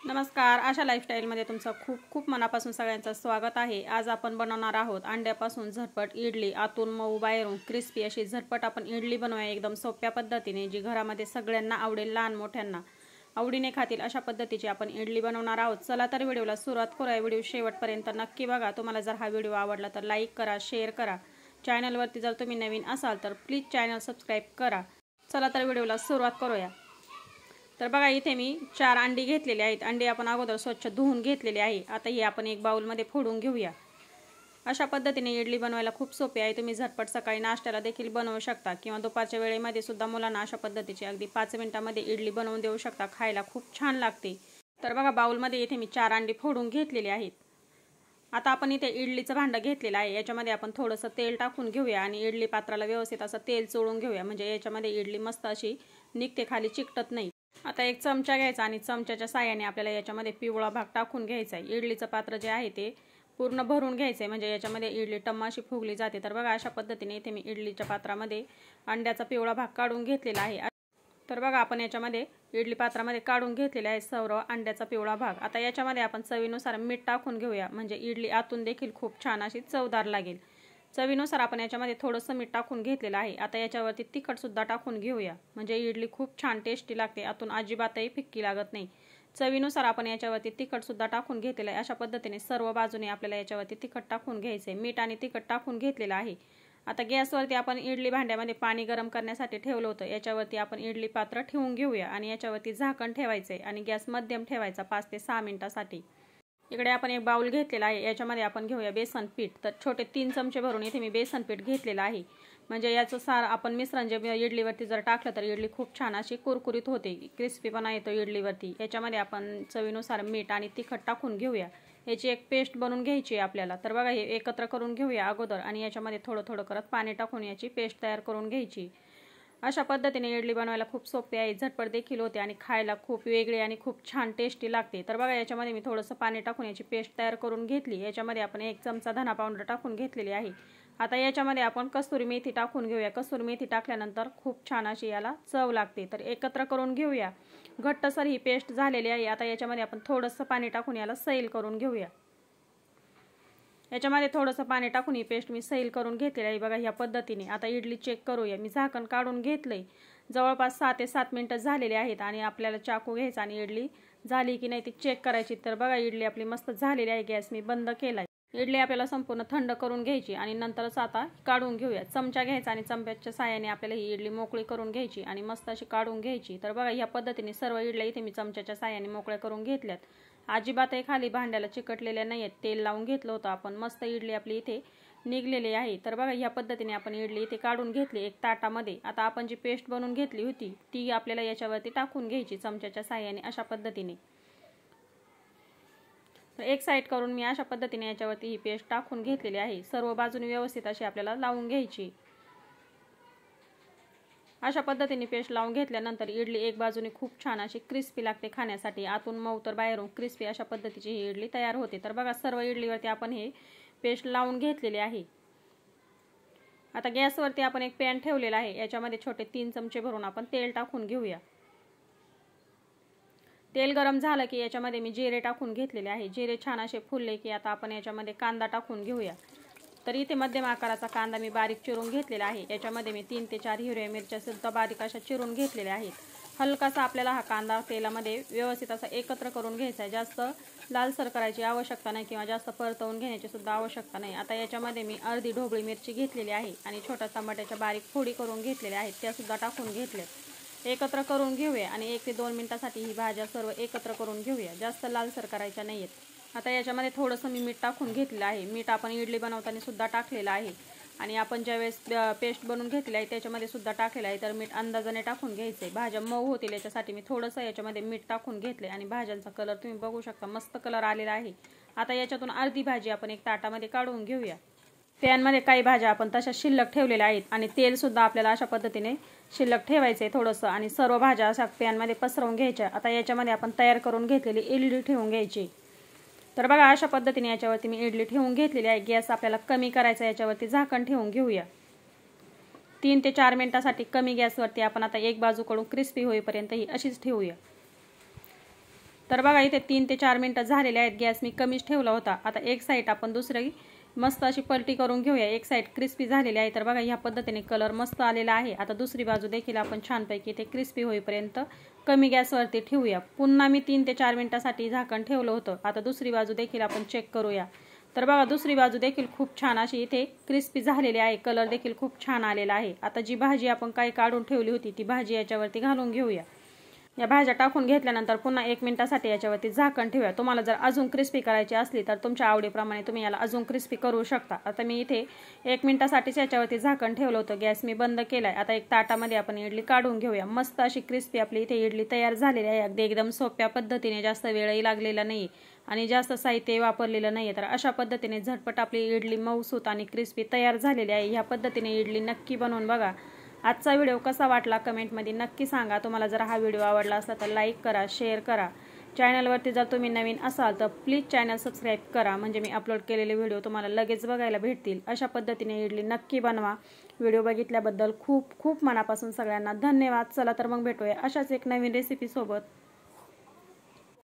नमस्कार, आशा लाईफस्टाईलमध्ये तुमचं खूप खूप मनापासून सगळ्यांचं स्वागत आहे। आज आपण बनवणार आहोत अंड्यापासून झटपट इडली। आतून मऊ बाहेरून क्रिस्पी अशी झटपट आपण इडली बनवूया एकदम सोप्या पद्धतीने, जी घरामध्ये सगळ्यांना आवडेल, लहान मोठ्यांना आवडीने खातील अशा पद्धतीची आपण इडली बनवणार आहोत। चला तर व्हिडिओला सुरुवात करूया। व्हिडिओ शेवटपर्यंत नक्की बघा। तुम्हाला जर हा व्हिडिओ आवडला तर लाईक करा, शेअर करा। चॅनलवरती जर तुम्ही नवीन असाल तर प्लीज चॅनल सबस्क्राईब करा। चला तर व्हिडिओला सुरुवात करूया। तर बघा, इथे मी 4 अंडी घेतलेले आहेत। अंडी आपण अगोदर स्वच्छ धुवून घेतलेले आहे। आता ही आपण एक बाउलमध्ये फोडून घेऊया। अशा पद्धतीने इडली बनवायला खूप सोपी आहे। तुम्ही झटपट सकाळी नाश्त्याला देखील बनवू शकता किंवा दुपारच्या वेळेमध्ये सुद्धा मुलांना अशा पद्धतीची अगदी 5 मिनिटांमध्ये इडली बनवून देऊ शकता। खायला खूप छान लागते। तर बघा, बाउलमध्ये इथे मी 4 अंडी फोडून घेतलेले आहेत। आता आपण इथे इडलीचं भांडं घेतलेलं आहे। याच्यामध्ये आपण थोडंसं तेल टाकून घेऊया आणि इडली पात्राला व्यवस्थित असं तेल चोळून घेऊया, म्हणजे याच्यामध्ये इडली मस्त अशी निघते, खाली चिकटत नाही। आता एक चमचा घ्यायचा आणि चमच्याच्या साहाय्याने आपल्याला याच्यामध्ये पिवळा भाग टाकून घ्यायचा आहे। इडलीचं पात्र जे आहे ते पूर्ण भरून घ्यायचं आहे, म्हणजे याच्यामध्ये इडली टम्माशी फुगली जाते। तर बघा, अशा पद्धतीने इथे मी इडलीच्या पात्रामध्ये अंड्याचा पिवळा भाग काढून घेतलेला आहे। तर बघा, आपण याच्यामध्ये इडली पात्रामध्ये काढून घेतलेला आहे सर्व अंड्याचा पिवळा भाग। आता याच्यामध्ये आपण चवीनुसार मीठ टाकून घेऊया, म्हणजे इडली आतून देखील खूप छान अशी चवदार लागेल। चवीनुसार आपण याच्यामध्ये थोडंसं मीठ टाकून घेतलेलं आहे। आता याच्यावरती तिखट सुद्धा टाकून घेऊया, म्हणजे इडली खूप छान टेस्टी लागते, आतून अजिबातही फिक्की लागत नाही। चवीनुसार आपण याच्यावरती तिखट सुद्धा टाकून घेतलेलं आहे। अशा पद्धतीने सर्व बाजूने आपल्याला याच्यावरती तिखट टाकून घ्यायचं आहे। मीठ आणि तिखट टाकून घेतलेलं आहे। आता गॅसवरती आपण इडली भांड्यामध्ये पाणी गरम करण्यासाठी ठेवलं होतं। याच्यावरती आपण इडली पात्र ठेवून घेऊया आणि याच्यावरती झाकण ठेवायचं आहे आणि गॅस मध्यम ठेवायचा 5 ते 6 मिनिटांसाठी। इकडे आपण एक बाउल घेतलेला आहे। याच्यामध्ये आपण घेऊया बेसन पीठ। तर छोटे 3 चमचे भरून इथे मी बेसन पीठ घेतलेलं आहे, म्हणजे याचं सार आपण मिश्रण जे इडलीवरती जर टाकलं तर इडली खूप छान अशी कुरकुरीत होते, क्रिस्पीपणा येतो इडलीवरती। याच्यामध्ये आपण चवीनुसार मीठ आणि तिखट टाकून घेऊया। याची एक पेस्ट बनवून घ्यायची आहे आपल्याला। तर बघा, हे एकत्र करून घेऊया अगोदर आणि याच्यामध्ये थोडं थोडं करत पाणी टाकून याची पेस्ट तयार करून घ्यायची। अशा पद्धतीने इडली बनवायला खूप सोपी आहे, झटपट देखील होते आणि खायला खूप वेगळी आणि खूप छान टेस्टी लागते। तर बघा, याच्यामध्ये मी थोडंसं पाणी टाकून याची पेस्ट तयार करून घेतली। याच्यामध्ये आपण 1 चमचा धना पावडर टाकून घेतलेली आहे। आता याच्यामध्ये आपण कसुरी मेथी टाकून घेऊया। कसुरी मेथी टाकल्यानंतर खूप छान अशी याला चव लागते। तर एकत्र करून घेऊया। घट्टसर ही पेस्ट झालेली आहे। आता याच्यामध्ये आपण थोडंसं पाणी टाकून याला सैल करून घेऊया। याच्यामध्ये थोडंसं पाणी टाकून ही पेस्ट मी सैल करून घेतलेली आहे। बघा, ह्या पद्धतीने आता इडली चेक करूया। मी झाकण काढून घेतलंय। जवळपास 6 ते 7 मिनिटं झालेली आहेत आणि आपल्याला चाकू घ्यायचा आणि इडली झाली की नाही ती चेक करायची। तर बघा, इडली आपली मस्त झालेली आहे। गॅस मी बंद केलाय। इडली आपल्याला संपूर्ण थंड करून घ्यायची आणि नंतरच आता काढून घेऊया। चमचा घ्यायचा आणि चमच्याच्या साहाय्याने आपल्याला ही इडली मोकळी करून घ्यायची आणि मस्त अशी काढून घ्यायची। तर बघा, ह्या पद्धतीने सर्व इडल्या इथे मी चमच्याच्या साहाय्याने मोकळ्या करून घेतल्यात। अजिबातही खाली भांड्याला चिकटलेल्या नाही आहेत। तेल लावून घेतलं होतं आपण। मस्त इडली आपली इथे निघलेली आहे। तर बघा, ह्या पद्धतीने आपण इडली इथे काढून घेतली एक ताटामध्ये। आता आपण जी पेस्ट बनवून घेतली होती ती आपल्याला याच्यावरती टाकून घ्यायची चमच्याच्या साहाय्याने अशा पद्धतीने। तर एक साईड करून मी अशा पद्धतीने याच्यावरती ही पेस्ट टाकून घेतलेली आहे। सर्व बाजूने व्यवस्थित अशी आपल्याला लावून घ्यायची। अशा पद्धतीने पेस्ट लावून घेतल्यानंतर इडली एक बाजूने खूप छान अशी क्रिस्पी लागते खाण्यासाठी। आतून मऊ तर बाहेरून क्रिस्पी अशा पद्धतीची ही इडली तयार होते। तर बघा, सर्व इडलीवरती आपण हे पेस्ट लावून घेतलेले आहे। आता गॅसवरती आपण एक पॅन ठेवलेला आहे। याच्यामध्ये छोटे 3 चमचे भरून आपण तेल टाकून घेऊया। तेल गरम झालं की याच्यामध्ये मी जिरे टाकून घेतलेले आहे। जिरे छान असे फुलले की आता आपण याच्यामध्ये कांदा टाकून घेऊया। तर इथे मध्यम आकाराचा कांदा मी बारीक चिरून घेतलेला आहे। याच्यामध्ये मी 3 ते 4 हिरव्या मिरच्या सुद्धा बारीक अशा चिरून घेतलेल्या आहेत। हलकासा आपल्याला हा कांदा तेलामध्ये व्यवस्थित असा एकत्र करून घ्यायचा आहे। जास्त लालसर करायची आवश्यकता नाही किंवा जास्त परतवून घेण्याची सुद्धा आवश्यकता नाही। आता याच्यामध्ये मी अर्धी ढोबळी मिरची घेतलेली आहे आणि छोट्या टमाट्याच्या बारीक फोडी करून घेतलेल्या आहेत, त्या सुद्धा टाकून घेतल्यात। एकत्र करून घेऊया आणि 1 ते 2 मिनिटांसाठी ही भाज्या सर्व एकत्र करून घेऊया। जास्त लालसर करायच्या नाहीत। आता याच्यामध्ये थोडंसं मी मीठ टाकून घेतलेलं आहे। मीठ आपण इडली बनवताना सुद्धा टाकलेलं आहे आणि आपण ज्यावेळेस पेस्ट बनवून घेतलेली आहे त्याच्यामध्ये सुद्धा टाकलेलं आहे। तर मीठ अंदाजाने टाकून घ्यायचं आहे। भाज्या मऊ होतील याच्यासाठी मी थोडंसं याच्यामध्ये मीठ टाकून घेतले आणि भाज्यांचा कलर तुम्ही बघू शकता, मस्त कलर आलेला आहे। आता याच्यातून अर्धी भाजी आपण एक ताटामध्ये काढून घेऊया। पॅनमध्ये काही भाज्या आपण तशा शिल्लक ठेवलेल्या आहेत आणि तेल सुद्धा आपल्याला अशा पद्धतीने शिल्लक ठेवायचं आहे थोडंसं आणि सर्व भाज्या अशा पॅनमध्ये पसरवून घ्यायच्या। आता याच्यामध्ये आपण तयार करून घेतलेली इडली ठेवून घ्यायची। तर बघा, अशा पद्धतीने याच्यावरती मी इडली ठेवून घेतलेली आहे। गॅस आपल्याला कमी करायचा, याच्यावरती झाकण ठेवून घेऊया। 3 ते 4 मिनिटांसाठी कमी गॅसवरती आपण आता एक बाजूकडून क्रिस्पी होईपर्यंत ही अशीच ठेवूया। तर बघा इथे 3 ते 4 मिनिटं झालेले आहेत. गॅस मी कमीच ठेवला होता. आता एक साईड आपण दुसरी मस्त अशी पलटी करून घेऊया. एक साईड क्रिस्पी झालेली आहे. तर बघा ह्या पद्धतीने कलर मस्त आलेला आहे. आता दुसरी बाजू देखील आपण छानपैकी इथे क्रिस्पी होईपर्यंत कमी गॅसवरती ठेवूया. पुन्हा मी 3 ते 4 मिनिटांसाठी झाकण ठेवलं होतं. आता दुसरी बाजू देखील आपण चेक करूया. तर बघा दुसरी बाजू देखील खूप छान अशी इथे क्रिस्पी झालेली आहे. कलर देखील खूप छान आलेला आहे. आता जी भाजी आपण काही काढून ठेवली होती ती भाजी याच्यावरती घालून घेऊया. या भाज्या टाकून घेतल्यानंतर पुन्हा 1 मिनिटासाठी याच्यावरती झाकण ठेवूया. तुम्हाला जर अजून क्रिस्पी करायची असली तर तुमच्या आवडीप्रमाणे तुम्ही याला अजून क्रिस्पी करू शकता. आता मी इथे 1 मिनिटासाठीच याच्यावरती झाकण ठेवलं होतं. गॅस मी बंद केलाय. आता एक ताटामध्ये आपण इडली काढून घेऊया. मस्त अशी क्रिस्पी आपली इथे इडली तयार झालेली आहे. अगदी एकदम सोप्या पद्धतीने, जास्त वेळही लागलेला नाही आणि जास्त साहित्य वापरलेलं नाही. तर अशा पद्धतीने झटपट आपली इडली मऊसूत आणि क्रिस्पी तयार झालेली आहे. ह्या पद्धतीने इडली नक्की बनवून बघा. आजचा व्हिडिओ कसा वाटला कमेंटमध्ये नक्की सांगा. तुम्हाला जर हा व्हिडिओ आवडला असला तर लाईक करा, शेअर करा. चॅनलवरती जर तुम्ही नवीन असाल तर प्लीज चॅनल सबस्क्राईब करा, म्हणजे मी अपलोड केलेले व्हिडिओ तुम्हाला लगेच बघायला भेटतील. अशा पद्धतीने इडली नक्की बनवा. व्हिडिओ बघितल्याबद्दल खूप खूप मनापासून सगळ्यांना धन्यवाद. चला तर मग भेटूया अशाच एक नवीन रेसिपी सोबत.